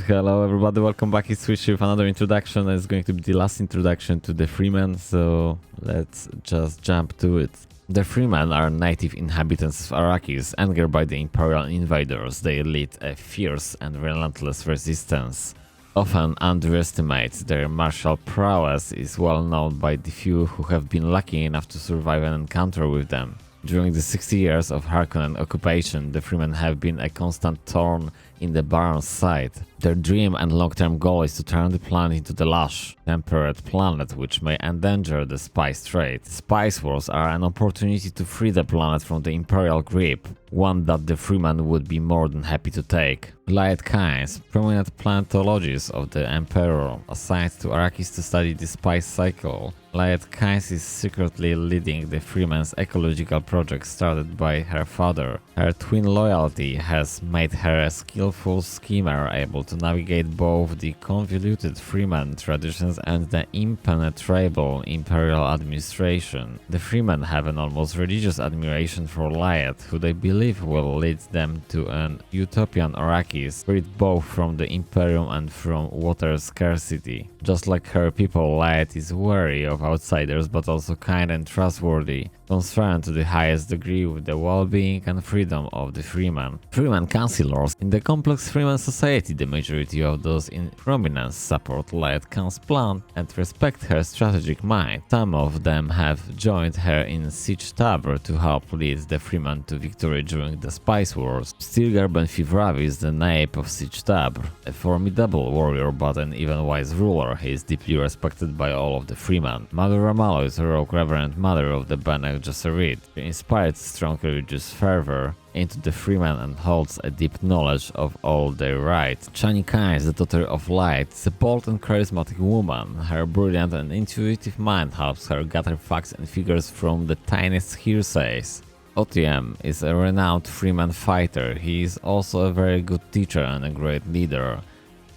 Hello everybody, welcome back. It's Switch with another introduction. It's going to be the last introduction to the Fremen, so let's just jump to it. The Fremen are native inhabitants of Arrakis, angered by the Imperial invaders. They lead a fierce and relentless resistance. Often underestimated, their martial prowess is well known by the few who have been lucky enough to survive an encounter with them. During the 60 years of Harkonnen occupation, the Fremen have been a constant thorn in the Baron's side. Their dream and long-term goal is to turn the planet into the lush, temperate planet which may endanger the spice trade. Spice wars are an opportunity to free the planet from the Imperial grip, one that the Fremen would be more than happy to take. Light Kynes, prominent planetologists of the Emperor, assigned to Arrakis to study the spice cycle. Light Kynes is secretly leading the Fremen's ecological project started by her father. Her twin loyalty has made her a skillful schemer able to navigate both the convoluted Fremen traditions and the impenetrable Imperial administration. The Fremen have an almost religious admiration for Light, who they believe will lead them to an utopian Arrakis, freed both from the Imperium and from water scarcity. Just like her people, Light is wary of outsiders but also kind and trustworthy, concerned to the highest degree with the well-being and freedom of the Fremen. Fremen councillors. In the complex Fremen society, the majority of those in prominence support Light Khan's plan and respect her strategic mind. Some of them have joined her in SWITCHBACK to help lead the Fremen to victory during the Spice Wars. Stilgar Ben Fivravi is the nape of SWITCHBACK, a formidable warrior but an even wise ruler. He is deeply respected by all of the Fremen. Mother Ramallo is a rogue reverend mother of the Bene Gesserit. She inspired strong religious fervor into the Fremen and holds a deep knowledge of all their rights. Chani Kynes, the daughter of Light, is a bold and charismatic woman. Her brilliant and intuitive mind helps her gather facts and figures from the tiniest hearsays. Otiem is a renowned Fremen fighter. He is also a very good teacher and a great leader,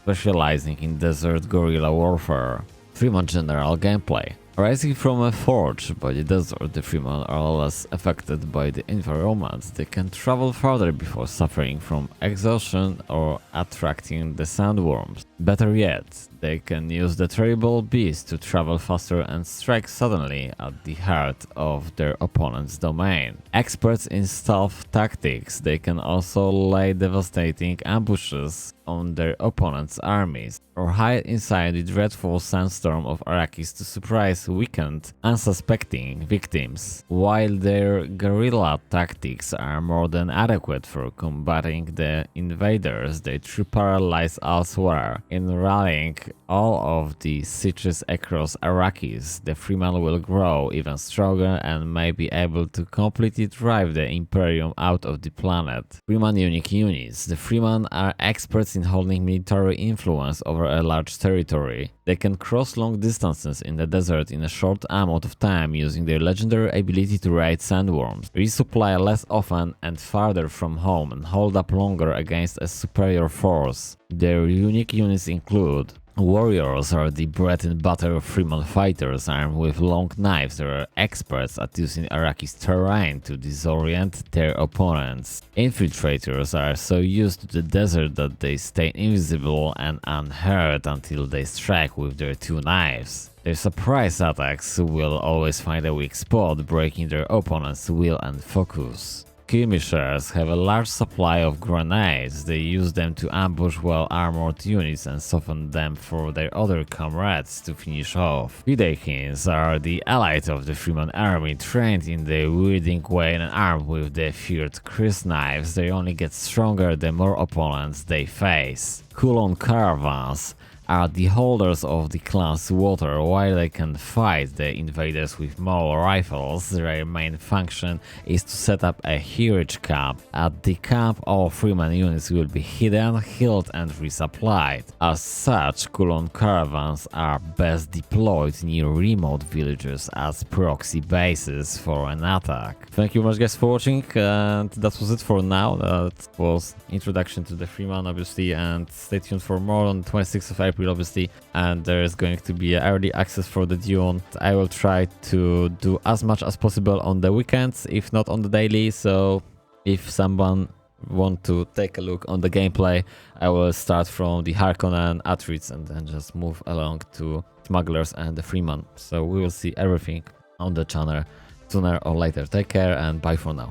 specializing in desert guerrilla warfare. Fremen general gameplay. Rising from a forge by the desert, the Fremen are less affected by the environment. They can travel further before suffering from exhaustion or attracting the sandworms. Better yet, they can use the terrible beast to travel faster and strike suddenly at the heart of their opponent's domain. Experts in stealth tactics, they can also lay devastating ambushes on their opponent's armies, or hide inside the dreadful sandstorm of Arrakis to surprise weakened, unsuspecting victims. While their guerrilla tactics are more than adequate for combating the invaders, they true paralyze elsewhere. In rallying all of the sieges across Arrakis, the Fremen will grow even stronger and may be able to completely drive the Imperium out of the planet. Fremen unique units. The Fremen are experts in holding military influence over a large territory. They can cross long distances in the desert in a short amount of time using their legendary ability to raid sandworms, resupply less often and farther from home, and hold up longer against a superior force. Their unique units include warriors are the bread and butter of Fremen fighters armed with long knives. They are experts at using Arrakis terrain to disorient their opponents. Infiltrators are so used to the desert that they stay invisible and unheard until they strike with their two knives. Their surprise attacks will always find a weak spot, breaking their opponent's will and focus. Skirmishers have a large supply of grenades. They use them to ambush well-armored units and soften them for their other comrades to finish off. Videkins are the elite of the Fremen army, trained in the wielding way and armed with the feared crysknives. They only get stronger the more opponents they face. Kulon caravans are the holders of the clan's water. While they can fight the invaders with more rifles, their main function is to set up a huge camp. At the camp, all Fremen units will be hidden, healed and resupplied. As such, Kulon caravans are best deployed near remote villages as proxy bases for an attack. Thank you very much guys for watching, and that was it for now. That was introduction to the Fremen obviously, and stay tuned for more on the 26th of April obviously, and there is going to be early access for the Dune. I will try to do as much as possible on the weekends, if not on the daily, so if someone want to take a look on the gameplay, I will start from the Harkonnen, Atrids, and then just move along to Smugglers and the Fremen. So we will see everything on the channel sooner or later. Take care and bye for now.